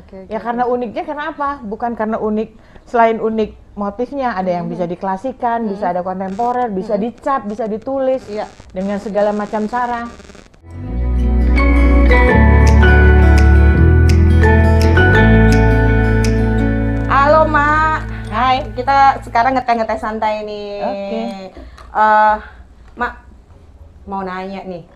Ya karena uniknya karena apa? Bukan karena unik, selain unik motifnya, ada yang bisa diklasikan, bisa ada kontemporer, bisa dicap, bisa ditulis, dengan segala macam cara. Halo Mak. Hai. Kita sekarang ngeteh-ngeteh santai nih. Oke. Mak, mau nanya nih.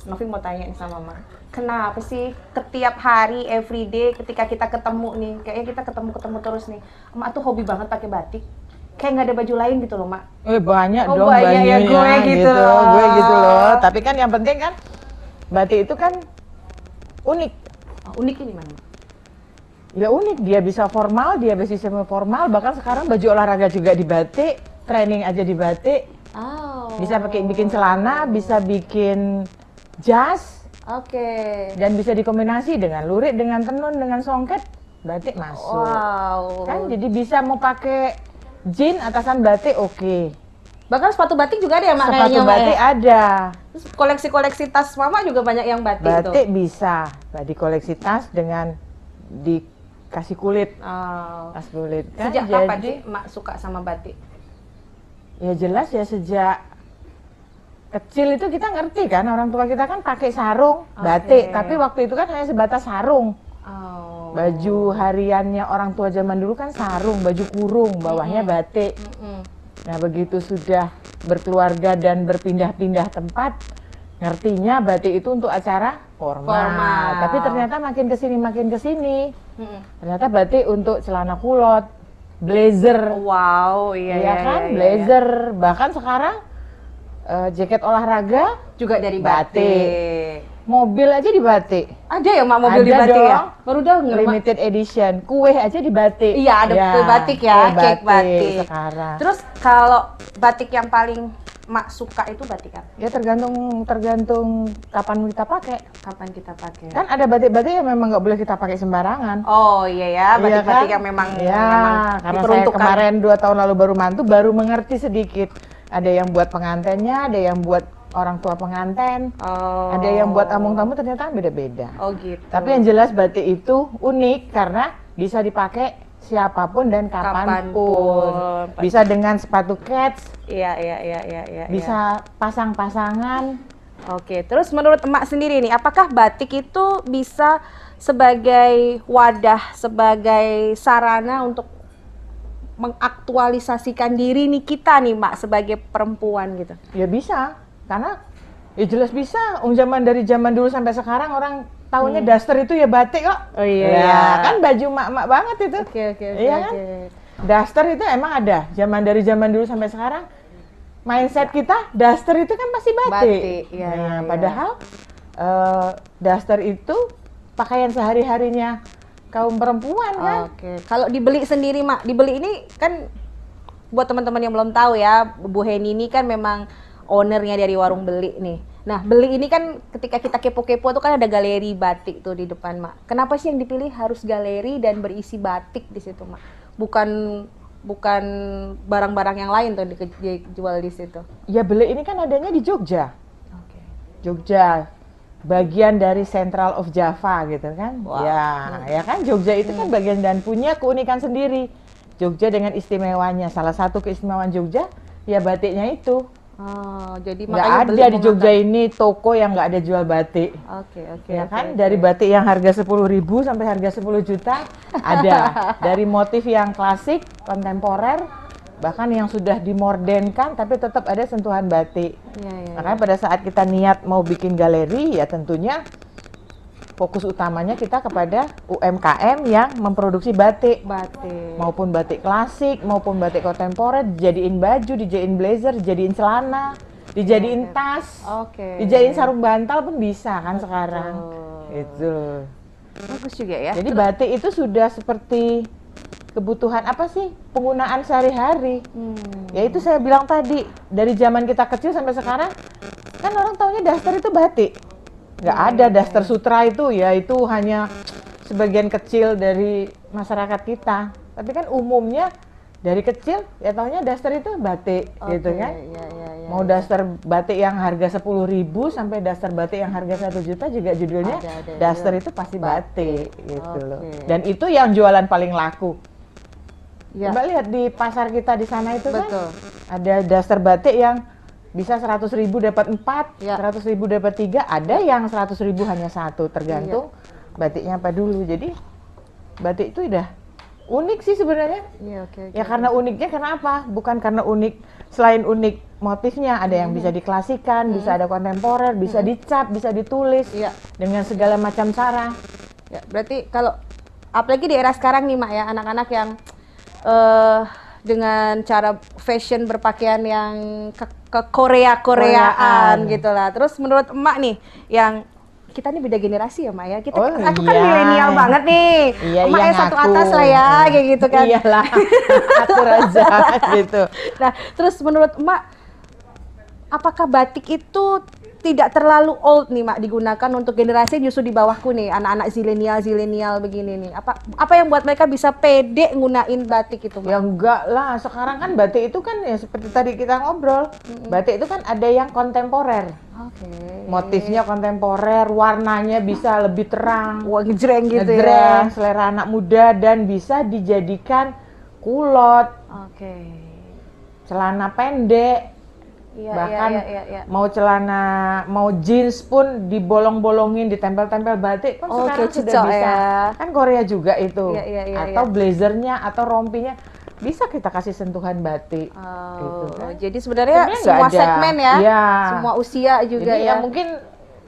Novi mau tanya nih sama Mak. Kenapa sih setiap hari, everyday, ketika kita ketemu nih, kayaknya kita ketemu terus nih. Mak tuh hobi banget pakai batik. Kayak nggak ada baju lain gitu loh, Mak. Banyak dong banyak ya, bajunya, gue gitu. gue gitu loh. Tapi kan yang penting kan batik itu kan unik. Unik ini mana? Ya unik, dia bisa formal, dia bisa semi formal, bahkan sekarang baju olahraga juga di batik, training aja di batik. Bisa bikin celana, bisa bikin jas. Dan bisa dikombinasi dengan lurik, dengan tenun, dengan songket, batik masuk. Kan jadi bisa mau pakai jean atasan batik oke. Bahkan sepatu batik juga ada ya Mak? Sepatu batik ada. Terus koleksi-koleksi tas Mama juga banyak yang batik tuh? Batik bisa, di koleksi tas dengan dikasih kulit. Tas kulit kan. Sejak kapan sih Mak suka sama batik? Ya jelas ya sejak kecil itu kita ngerti kan, orang tua kita kan pakai sarung batik, tapi waktu itu kan hanya sebatas sarung. Baju hariannya orang tua zaman dulu kan sarung, baju kurung, bawahnya batik. Nah begitu sudah berkeluarga dan berpindah-pindah tempat, ngertinya batik itu untuk acara formal. Tapi ternyata makin kesini, ternyata batik untuk celana kulot, blazer. Iya kan, blazer. Bahkan sekarang jaket olahraga juga dari batik. Mobil aja di batik. Ada ya Mak mobil di batik ya? Baru denger limited edition. Kue aja di batik. Iya ada kue batik ya, cake batik. Sekarang. Terus kalau batik yang paling Mak suka itu batik apa? Ya tergantung kapan kita pakai. Kapan kita pakai? Kan ada batik-batik yang memang nggak boleh kita pakai sembarangan. Oh iya ya, batik-batik yang memang karena saya kemarin 2 tahun lalu baru mantu, baru mengerti sedikit. Ada yang buat pengantennya, ada yang buat orang tua penganten, ada yang buat amung tamu, ternyata beda-beda. Gitu. Tapi yang jelas batik itu unik karena bisa dipakai siapapun dan kapanpun. Bisa dengan sepatu kets. Iya. Bisa pasang-pasangan. Terus menurut emak sendiri nih, apakah batik itu bisa sebagai wadah, sebagai sarana untuk mengaktualisasikan diri nih kita nih Mak sebagai perempuan gitu? Ya bisa, karena ya jelas bisa. Dari zaman dulu sampai sekarang orang tahunya daster itu ya batik kok. Kan baju mak-mak banget itu. Kan? Daster itu emang ada. Dari zaman dulu sampai sekarang mindset kita daster itu kan pasti batik. Padahal daster itu pakaian sehari-harinya kaum perempuan kan. Kalau dibeli sendiri Mak, dibeli ini kan buat teman-teman yang belum tahu ya, Bu Heni ini kan memang ownernya dari warung beli nih. Nah beli ini kan ketika kita kepo-kepo tuh kan ada galeri batik tuh di depan Mak. Kenapa sih yang dipilih harus galeri dan berisi batik di situ Mak? Bukan barang-barang yang lain tuh dijual di situ? Ya beli ini kan adanya di Jogja. Jogja. Bagian dari Central of Java gitu kan. Ya kan Jogja itu kan bagian dan punya keunikan sendiri. Jogja dengan istimewanya, salah satu keistimewaan Jogja ya batiknya itu. Jadi nggak ada di Jogja ini toko yang nggak ada jual batik. Ya kan dari batik yang harga 10.000 sampai harga 10 juta ada. Dari motif yang klasik, kontemporer, bahkan yang sudah dimordenkan tapi tetap ada sentuhan batik. Makanya pada saat kita niat mau bikin galeri ya tentunya fokus utamanya kita kepada UMKM yang memproduksi batik. Maupun batik klasik, maupun batik kontemporer, dijadiin baju, dijadiin blazer, dijadiin celana, dijadiin tas, dijadiin sarung bantal pun bisa kan sekarang. Itu. Bagus juga ya. Jadi batik itu sudah seperti kebutuhan apa sih penggunaan sehari-hari. Ya itu saya bilang tadi, dari zaman kita kecil sampai sekarang kan orang taunya daster itu batik. Nggak ada daster sutra itu, ya itu hanya sebagian kecil dari masyarakat kita. Tapi kan umumnya dari kecil ya taunya daster itu batik gitu kan. Mau daster batik yang harga 10.000 sampai daster batik yang harga 1 juta juga judulnya daster itu pasti batik gitu loh. Dan itu yang jualan paling laku. Ya. Coba lihat di pasar kita di sana itu kan ada daster batik yang bisa 100.000 dapat 4, 100.000 dapat 3, ada yang 100.000 hanya 1, tergantung batiknya apa dulu. Jadi batik itu udah unik sih sebenarnya. Ya karena uniknya kenapa? Bukan karena unik, selain unik motifnya, ada yang bisa diklasikan, bisa ada kontemporer, bisa dicap, bisa ditulis dengan segala macam cara. Ya, berarti kalau apalagi di era sekarang nih Mak ya, anak-anak yang dengan cara fashion berpakaian yang ke Koreaan gitu lah. Terus menurut Emak nih yang kita nih beda generasi ya Mak ya. Aku kan milenial banget nih. Emak ya satu atas lah ya kayak gitu kan. Iyalah. Aku raja gitu. Nah, terus menurut Emak apakah batik itu tidak terlalu old nih Mak digunakan untuk generasi justru di bawahku nih, anak-anak zilenial begini nih. Apa yang buat mereka bisa pede ngunain batik itu Mak? Ya enggak lah, sekarang kan batik itu kan ya seperti tadi kita ngobrol. Batik itu kan ada yang kontemporer. Motifnya kontemporer, warnanya bisa lebih terang. Wah, ngejreng gitu ya. Selera anak muda dan bisa dijadikan kulot. Celana pendek. Bahkan mau celana, mau jeans pun dibolong-bolongin, ditempel-tempel batik pun sekarang sudah bisa. Kan Korea juga itu. Atau blazernya atau rompinya bisa kita kasih sentuhan batik. Gitu kan. Jadi sebenarnya semua segmen ya, semua usia juga. Jadi ya mungkin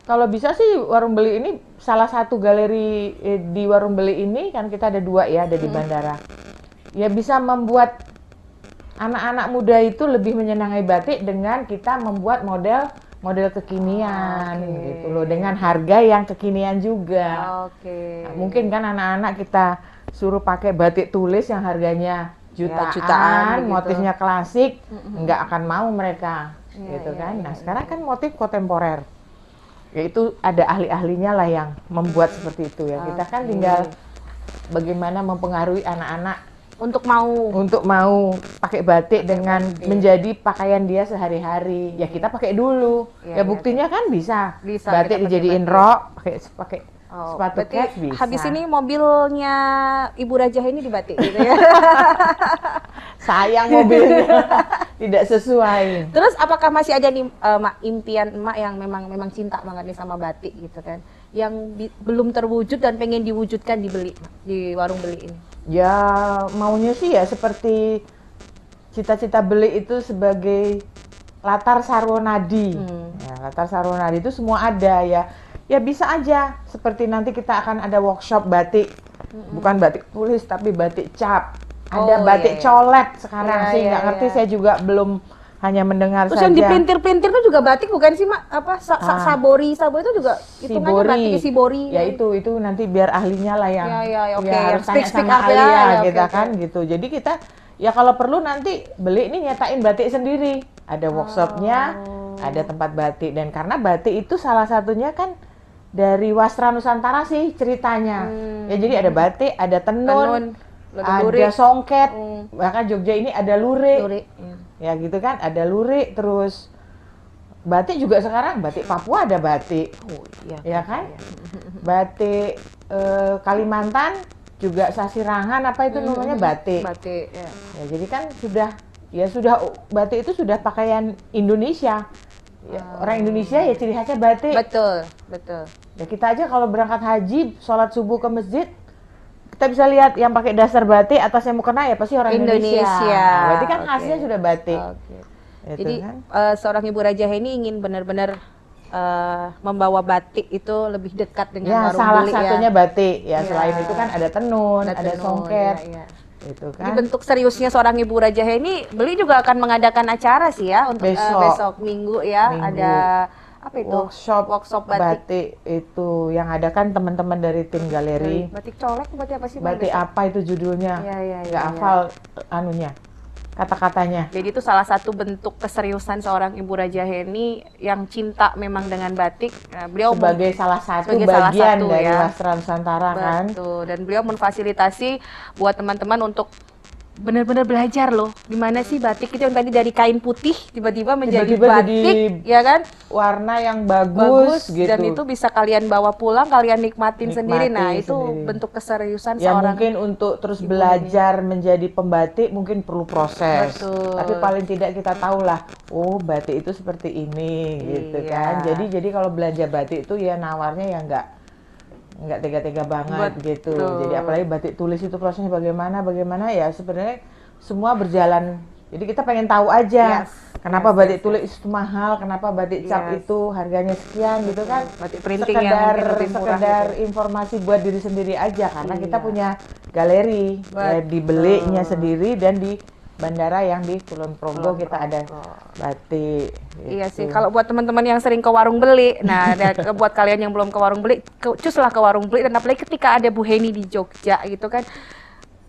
kalau bisa sih warung beli ini salah satu galeri di warung beli ini kan kita ada 2 ya, ada di bandara. Ya bisa membuat anak-anak muda itu lebih menyenangi batik dengan kita membuat model kekinian gitu loh, dengan harga yang kekinian juga. Nah, mungkin kan anak-anak kita suruh pakai batik tulis yang harganya jutaan motifnya klasik, nggak akan mau mereka gitu kan. Nah sekarang kan motif kontemporer, yaitu ada ahli-ahlinya lah yang membuat seperti itu ya. Kita kan tinggal bagaimana mempengaruhi anak-anak untuk mau pakai batik dengan menjadi pakaian dia sehari-hari. Ya kita pakai dulu. Ya buktinya kan bisa batik dijadiin rok, pakai sepatu kets bisa. Habis ini mobilnya Ibu Raja ini dibatik gitu ya. Sayang mobilnya tidak sesuai. Terus apakah masih ada nih impian Emak yang memang cinta banget nih sama batik gitu kan, yang belum terwujud dan pengen diwujudkan di warung beli ini? Ya maunya sih ya seperti cita-cita beli itu sebagai latar sarwonadi. Ya, latar sarwonadi itu semua ada ya. Ya bisa aja seperti nanti kita akan ada workshop batik, bukan batik tulis tapi batik cap. Ada batik colet sekarang sih nggak ngerti, saya juga belum hanya mendengar saja. Terus yang dipintir-pintir itu juga batik bukan sih Mak? Apa sabori itu juga hitungannya batik sibori. Ya itu nanti biar ahlinya lah yang harus tanya speak sama ahli ya kita kan gitu. Jadi kita ya kalau perlu nanti beli ini nyatain batik sendiri. Ada workshopnya, ada tempat batik, dan karena batik itu salah satunya kan dari wastra Nusantara sih ceritanya. Ya jadi ada batik, ada tenun, ada songket, bahkan Jogja ini ada lurik. Ya gitu kan, ada lurik, terus batik juga sekarang, batik Papua ada batik. Ya kan? Batik Kalimantan juga sasirangan apa itu namanya batik. Ya jadi kan sudah batik itu sudah pakaian Indonesia. Ya, orang Indonesia ya ciri khasnya batik. Betul. Ya kita aja kalau berangkat haji, sholat subuh ke masjid, kita bisa lihat yang pakai dasar batik atasnya mukena ya pasti orang Indonesia. Berarti kan khasnya sudah batik. Gitu. Jadi kan? Seorang Ibu Raja ini ingin benar-benar membawa batik itu lebih dekat dengan warung salah beli satunya batik. Ya selain itu kan ada tenun, ada songket. Itu kan. Jadi bentuk seriusnya seorang Ibu Raja ini, beli juga akan mengadakan acara sih ya untuk besok Minggu ya. Ada apa itu? Workshop batik itu yang ada kan teman-teman dari tim galeri. Batik colek, batik apa sih? Batik apa itu judulnya? Nggak hafal anunya, kata-katanya. Jadi itu salah satu bentuk keseriusan seorang Ibu Raja Heni yang cinta memang dengan batik. Nah, beliau sebagai salah satu bagian dari wastra Nusantara kan. Betul. Dan beliau memfasilitasi buat teman-teman untuk benar-benar belajar loh gimana sih batik itu yang tadi dari kain putih tiba-tiba menjadi Tiba-tiba batik, jadi ya kan? warna yang bagus gitu. Dan itu bisa kalian bawa pulang, kalian nikmatin sendiri. Nah, itu sendiri. bentuk keseriusan Ya seorang mungkin untuk terus belajar menjadi pembatik mungkin perlu proses. Betul. Tapi paling tidak kita tahulah, oh batik itu seperti ini gitu kan. Jadi kalau belajar batik itu ya nawarnya ya nggak tega-tega banget gitu. Jadi apalagi batik tulis itu prosesnya bagaimana ya sebenarnya semua berjalan. Jadi kita pengen tahu aja kenapa batik tulis itu mahal, kenapa batik cap itu harganya sekian gitu kan. Batik printing yang lebih murah sekedar informasi buat diri sendiri aja karena kita punya galeri ya, dibelinya sendiri dan di bandara yang di Kulon Progo kita ada batik. Gitu. Iya sih, kalau buat teman-teman yang sering ke warung beli, nah buat kalian yang belum ke warung beli, cuslah ke warung beli, dan apalagi ketika ada Bu Heni di Jogja gitu kan,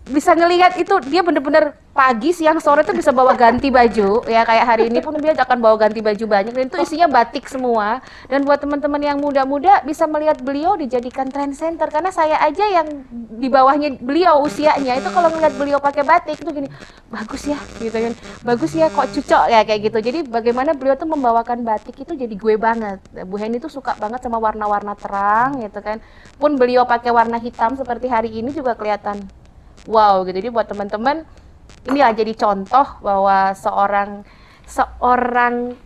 bisa ngelihat itu dia bener-bener pagi, siang, sore tuh bisa bawa ganti baju ya, kayak hari ini pun dia akan bawa ganti baju banyak dan itu isinya batik semua. Dan buat teman-teman yang muda-muda bisa melihat beliau dijadikan trend center, karena saya aja yang di bawahnya beliau usianya itu kalau ngeliat beliau pakai batik itu gini, bagus ya gitu kan, bagus ya kok cucok ya kayak gitu. Jadi bagaimana beliau tuh membawakan batik itu jadi gue banget. Bu Heni tuh suka banget sama warna-warna terang gitu kan, pun beliau pakai warna hitam seperti hari ini juga kelihatan wow gitu. Jadi buat teman-teman inilah jadi contoh bahwa seorang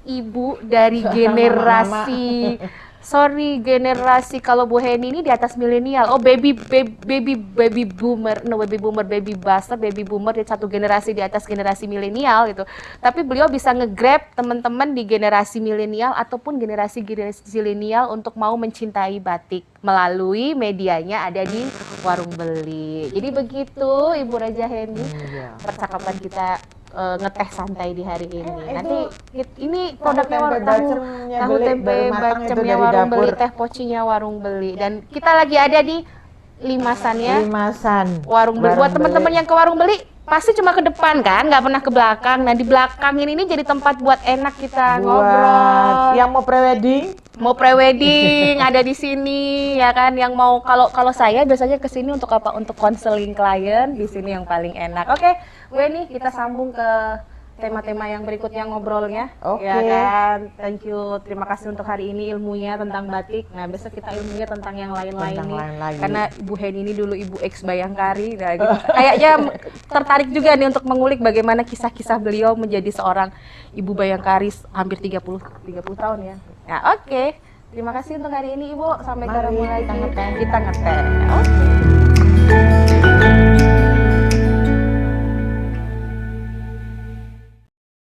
ibu dari generasi generasi kalau Bu Heni ini di atas milenial. Oh baby boomer, baby booster, baby boomer di satu generasi di atas generasi milenial gitu. Tapi beliau bisa nge-grab teman-teman di generasi milenial ataupun generasi zilenial untuk mau mencintai batik melalui medianya ada di warung beli. Jadi begitu Ibu Raja Heni percakapan kita ngeteh santai di hari ini. Nanti ini produknya tahu tempe bacemnya warung beli, teh pocinya warung beli, dan kita lagi ada di Limasannya warung beli. Buat teman-teman yang ke warung beli pasti cuma ke depan kan, nggak pernah ke belakang. Nah di belakang ini jadi tempat buat enak kita ngobrol. Yang mau prewedding ada di sini ya kan. Yang mau kalau saya biasanya ke sini untuk apa? Untuk konseling klien, di sini yang paling enak. Oke, gue nih kita sambung ke tema-tema yang berikutnya ngobrolnya. Ya kan. Thank you. Terima kasih untuk hari ini ilmunya tentang batik. Nah, besok kita ilmunya tentang yang lain-lain nih. Karena Ibu Heni ini dulu Ibu X Bayangkari. Nah, gitu. Kayaknya tertarik juga nih untuk mengulik bagaimana kisah-kisah beliau menjadi seorang Ibu Bayangkari hampir 30 tahun ya. Nah, oke. Terima kasih untuk hari ini Ibu. Sampai ketemu lagi. Kita ngeteh. Oke.